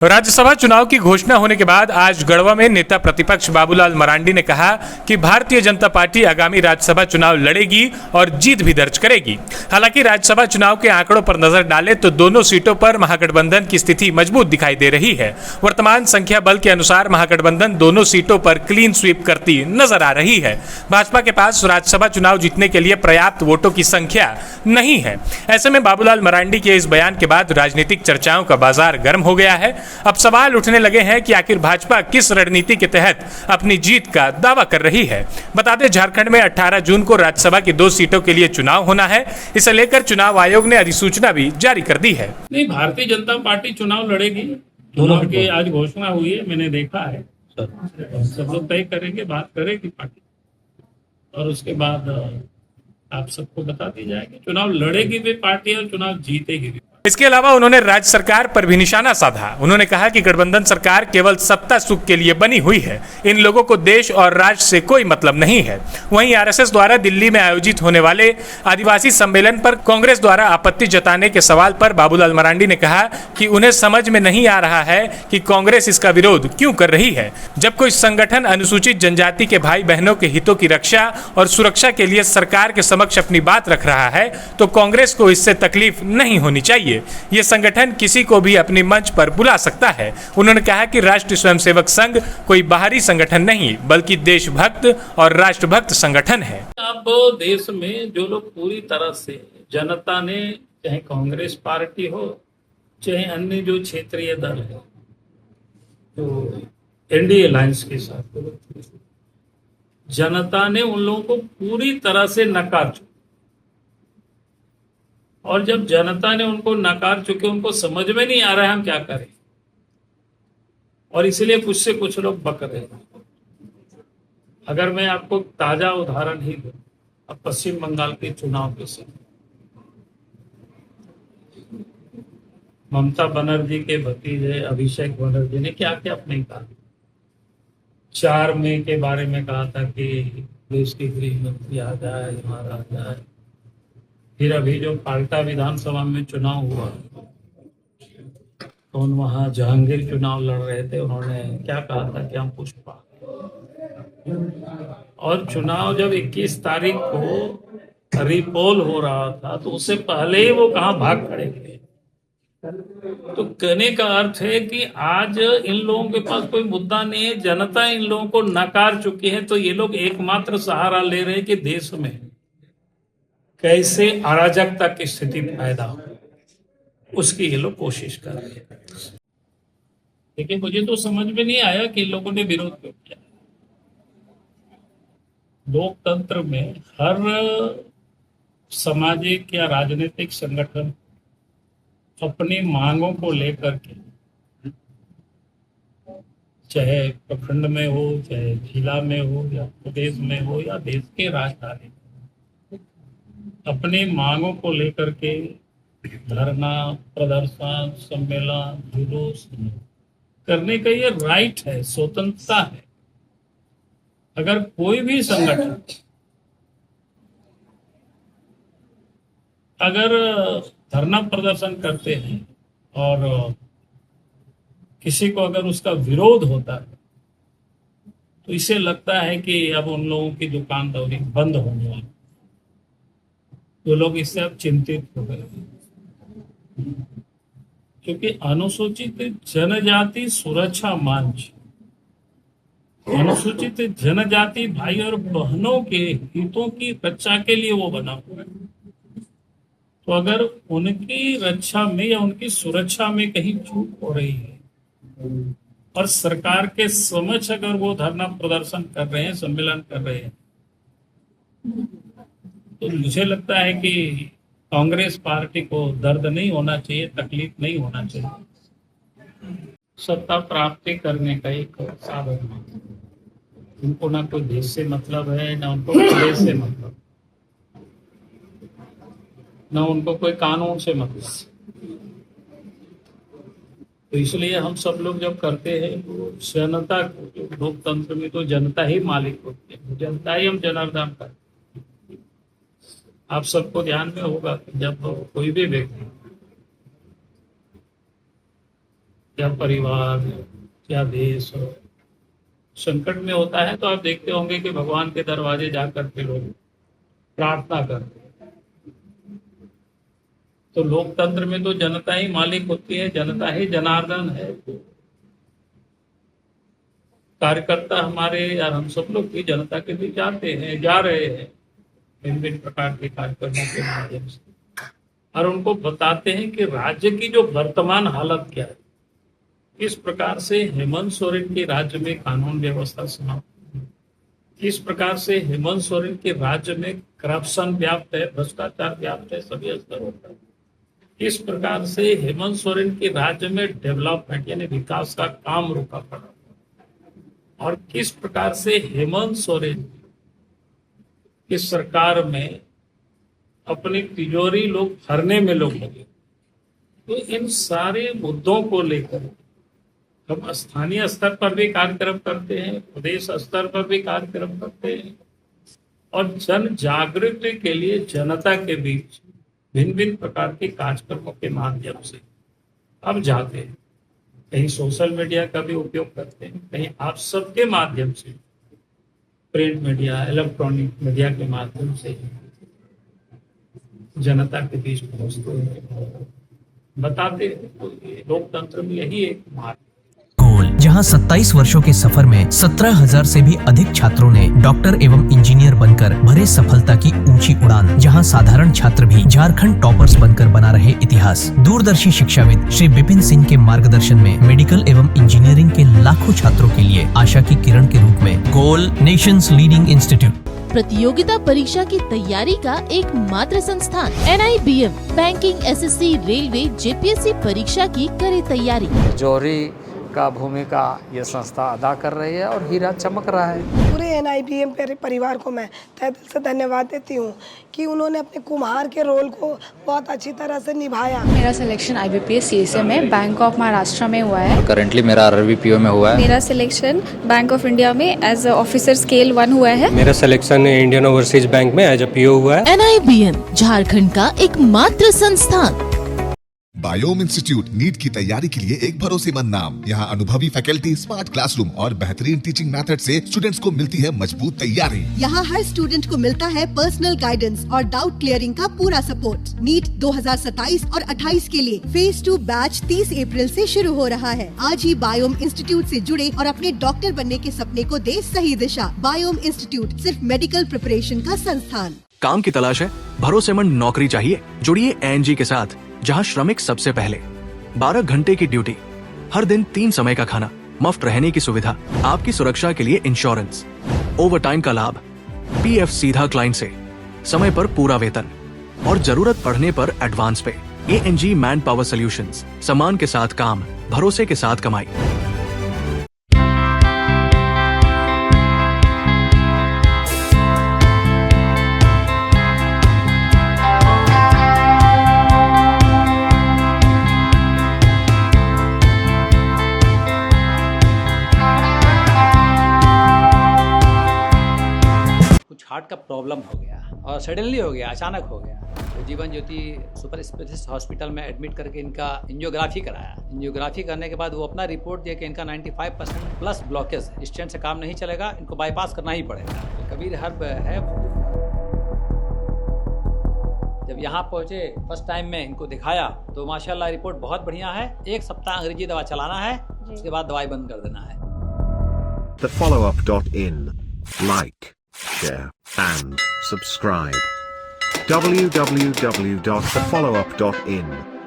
राज्यसभा चुनाव की घोषणा होने के बाद आज गढ़वा में नेता प्रतिपक्ष बाबूलाल मरांडी ने कहा कि भारतीय जनता पार्टी आगामी राज्यसभा चुनाव लड़ेगी और जीत भी दर्ज करेगी। हालांकि राज्यसभा चुनाव के आंकड़ों पर नजर डालें तो दोनों सीटों पर महागठबंधन की स्थिति मजबूत दिखाई दे रही है। वर्तमान संख्या बल के अनुसार महागठबंधन दोनों सीटों पर क्लीन स्वीप करती नजर आ रही है। भाजपा के पास राज्यसभा चुनाव जीतने के लिए पर्याप्त वोटों की संख्या नहीं है। ऐसे में बाबूलाल मरांडी के इस बयान के बाद राजनीतिक चर्चाओं का बाजार गर्म हो गया है। अब सवाल उठने लगे हैं कि आखिर भाजपा किस रणनीति के तहत अपनी जीत का दावा कर रही है। बता दें, झारखंड में 18 जून को राज्यसभा की 2 सीटों के लिए चुनाव होना है। इसे लेकर चुनाव आयोग ने अधिसूचना भी जारी कर दी है। नहीं, भारतीय जनता पार्टी चुनाव लड़ेगी। चुनाव की आज घोषणा हुई है, मैंने देखा है। सब लोग तय करेंगे, बात करेगी पार्टी और उसके बाद आप सबको बता दी जाएगी। चुनाव लड़ेगी भी पार्टी और चुनाव जीतेगी भी। इसके अलावा उन्होंने राज्य सरकार पर भी निशाना साधा। उन्होंने कहा कि गठबंधन सरकार केवल सत्ता सुख के लिए बनी हुई है। इन लोगों को देश और राज्य से कोई मतलब नहीं है। वहीं आरएसएस द्वारा दिल्ली में आयोजित होने वाले आदिवासी सम्मेलन पर कांग्रेस द्वारा आपत्ति जताने के सवाल पर बाबूलाल मरांडी ने कहा कि उन्हें समझ में नहीं आ रहा है कि कांग्रेस इसका विरोध क्यों कर रही है। जब कोई संगठन अनुसूचित जनजाति के भाई बहनों के हितों की रक्षा और सुरक्षा के लिए सरकार के समक्ष अपनी बात रख रहा है तो कांग्रेस को इससे तकलीफ नहीं होनी चाहिए। ये संगठन किसी को भी अपने मंच पर बुला सकता है। उन्होंने कहा कि राष्ट्रीय स्वयंसेवक संघ कोई बाहरी संगठन नहीं बल्कि देशभक्त और राष्ट्रभक्त संगठन है। अब देश में जो लोग पूरी तरह से जनता ने, चाहे कांग्रेस पार्टी हो चाहे अन्य जो क्षेत्रीय दल है, तो एनडीए अलायंस के साथ जनता ने उन लोगों को पूरी तरह से नकार चुका। और जब जनता ने उनको नकार चुके, उनको समझ में नहीं आ रहा है हम क्या करें, और इसलिए कुछ से कुछ लोग बक रहे हैं। अगर मैं आपको ताजा उदाहरण ही दूं, अब पश्चिम बंगाल के चुनाव के समय ममता बनर्जी के भतीजे अभिषेक बनर्जी ने क्या क्या अपने कहा। 4 मई के बारे में कहा था कि देश की गृह मंत्री आ जाए, हमारा आ जाए। फिर अभी जो पाल्टा विधानसभा में चुनाव हुआ तो वहां जहांगीर चुनाव लड़ रहे थे, उन्होंने क्या कहा था कि हम पुष्पा। और चुनाव जब 21 तारीख को रिपोल हो रहा था तो उससे पहले ही वो कहां भाग खड़े थे। तो कहने का अर्थ है कि आज इन लोगों के पास कोई मुद्दा नहीं है। जनता इन लोगों को नकार चुकी है, तो ये लोग एकमात्र सहारा ले रहे हैं कि देश में कैसे अराजकता की स्थिति पैदा हो, उसकी ये लोग कोशिश कर रहे हैं। लेकिन मुझे तो समझ में नहीं आया कि लोगों ने विरोध क्यों किया। लोकतंत्र में हर सामाजिक या राजनीतिक संगठन अपनी मांगों को लेकर के, चाहे प्रखंड में हो, चाहे जिला में हो, या प्रदेश में हो, या देश के राजधानी, अपनी मांगों को लेकर के धरना, प्रदर्शन, सम्मेलन, जुलूस करने का ये राइट है, स्वतंत्रता है। अगर कोई भी संगठन अगर धरना प्रदर्शन करते हैं और किसी को अगर उसका विरोध होता है तो इसे लगता है कि अब उन लोगों की दुकानदारी बंद होने वाली। तो लोग इससे अब चिंतित हो गए, क्योंकि अनुसूचित जनजाति सुरक्षा मंच अनुसूचित जनजाति भाई और बहनों के हितों की रक्षा के लिए वो बना हुआ है। तो अगर उनकी रक्षा में या उनकी सुरक्षा में कहीं चूक हो रही है और सरकार के समक्ष अगर वो धरना प्रदर्शन कर रहे हैं, सम्मेलन कर रहे हैं, तो मुझे लगता है कि कांग्रेस पार्टी को दर्द नहीं होना चाहिए, तकलीफ नहीं होना चाहिए। सत्ता प्राप्ति करने का एक साधन है। उनको ना कोई देश से मतलब है, ना उनको प्रदेश से मतलब, ना उनको कोई कानून से मतलब। तो इसलिए हम सब लोग जब करते हैं तो जनता को, लोकतंत्र में तो जनता ही मालिक होती है, जनता ही हम जनार्दन करते। आप सबको ध्यान में होगा कि जब कोई भी व्यक्ति या परिवार या देश संकट में होता है, तो आप देखते होंगे कि भगवान के दरवाजे जाकर के लोग प्रार्थना करते हैं। तो लोकतंत्र में तो जनता ही मालिक होती है, जनता ही जनार्दन है। कार्यकर्ता हमारे या हम सब लोग भी जनता के बीच जाते हैं, जा रहे हैं विभिन्न प्रकार के कार्यक्रमों के माध्यम से, और उनको बताते हैं कि राज्य की जो वर्तमान हालत क्या है, किस प्रकार से हेमंत सोरेन के राज्य में कानून व्यवस्था समाप्त है, किस प्रकार से हेमंत सोरेन के राज्य में करप्शन व्याप्त है, भ्रष्टाचार व्याप्त है सभी स्तरों पर, किस प्रकार से हेमंत सोरेन के राज्य में डेवलपमेंट यानी विकास का काम रुका पड़ा, और किस प्रकार से हेमंत सोरेन की सरकार में अपनी तिजोरी लोग भरने में लोग लगे। तो इन सारे मुद्दों को लेकर हम स्थानीय स्तर पर भी कार्यक्रम करते हैं, प्रदेश स्तर पर भी कार्यक्रम करते हैं, और जन जागृति के लिए जनता के बीच भिन्न भिन्न प्रकार के कार्यक्रमों के माध्यम से अब जाते हैं। कहीं सोशल मीडिया का भी उपयोग करते हैं, कहीं आप सबके माध्यम से प्रिंट मीडिया, इलेक्ट्रॉनिक मीडिया के माध्यम से जनता के बीच पहुंचते हैं, बताते हैं। तो ये लोकतंत्र में यही एक मार्ग, जहां 27 वर्षों के सफर में 17,000 से भी अधिक छात्रों ने डॉक्टर एवं इंजीनियर बनकर भरे सफलता की ऊंची उड़ान, जहां साधारण छात्र भी झारखंड टॉपर्स बनकर बना रहे इतिहास। दूरदर्शी शिक्षाविद श्री विपिन सिंह के मार्गदर्शन में मेडिकल एवं इंजीनियरिंग के लाखों छात्रों के लिए आशा की किरण के रूप में गोल नेशंस लीडिंग इंस्टीट्यूट। प्रतियोगिता परीक्षा की तैयारी का एकमात्र संस्थान NIBM banking, SSC, railway, JPSC परीक्षा की करे तैयारी। जौहरी का भूमिका ये संस्था अदा कर रही है और हीरा चमक रहा है। पूरे NIBM परिवार को मैं तहे दिल से धन्यवाद देती हूँ कि उन्होंने अपने कुम्हार के रोल को बहुत अच्छी तरह से निभाया। मेरा सिलेक्शन IBPS CSA में बैंक ऑफ महाराष्ट्र में हुआ है। करंटली मेरा RRBPO में हुआ है। मेरा सिलेक्शन बैंक ऑफ इंडिया में एज ऑफिसर स्केल 1 हुआ है। मेरा सिलेक्शन इंडियन ओवरसीज बैंक में एज PO हुआ है। NIBM झारखंड का एकमात्र संस्थान। बायोम इंस्टीट्यूट नीट की तैयारी के लिए एक भरोसेमंद नाम। यहाँ अनुभवी फैकल्टी, स्मार्ट क्लासरूम और बेहतरीन टीचिंग मेथड से स्टूडेंट्स को मिलती है मजबूत तैयारी। यहाँ हर स्टूडेंट को मिलता है पर्सनल गाइडेंस और डाउट क्लियरिंग का पूरा सपोर्ट। नीट 2027 और 28 के लिए फेज 2 बैच 30 अप्रैल से शुरू हो रहा है। आज ही बायोम इंस्टीट्यूट से जुड़े और अपने डॉक्टर बनने के सपने को दे सही दिशा। बायोम इंस्टीट्यूट सिर्फ मेडिकल प्रिपरेशन का संस्थान। काम की तलाश है, भरोसेमंद नौकरी चाहिए, जुड़िए ANG के साथ, जहां श्रमिक सबसे पहले। 12 घंटे की ड्यूटी, हर दिन 3 समय का खाना, मुफ्त रहने की सुविधा, आपकी सुरक्षा के लिए इंश्योरेंस, ओवर टाइम का लाभ, PF सीधा क्लाइंट से, समय पर पूरा वेतन और जरूरत पड़ने पर एडवांस पे। ANG मैन पावर सॉल्यूशंस, सम्मान के साथ काम, भरोसे के साथ कमाई। हार्ट का प्रॉब्लम हो गया और सडनली हो गया, अचानक हो गया। तो Jeevan Jyoti super specialist hospital में एडमिट करके इनका एंजियोग्राफी कराया। एंजियोग्राफी करने के बाद वो अपना रिपोर्ट दिया कि इनका 95% प्लस ब्लॉकेज है, स्टेंट से काम नहीं चलेगा, इनको बाईपास करना ही पड़ेगा। तो कबीर हर्ब है। जब यहाँ पहुँचे फर्स्ट टाइम में इनको दिखाया तो माशाल्लाह रिपोर्ट बहुत बढ़िया है। 1 सप्ताह अंग्रेजी दवा चलाना है, उसके बाद दवाई बंद कर देना है। thefollowup.in Like, share and subscribe. www.thefollowup.in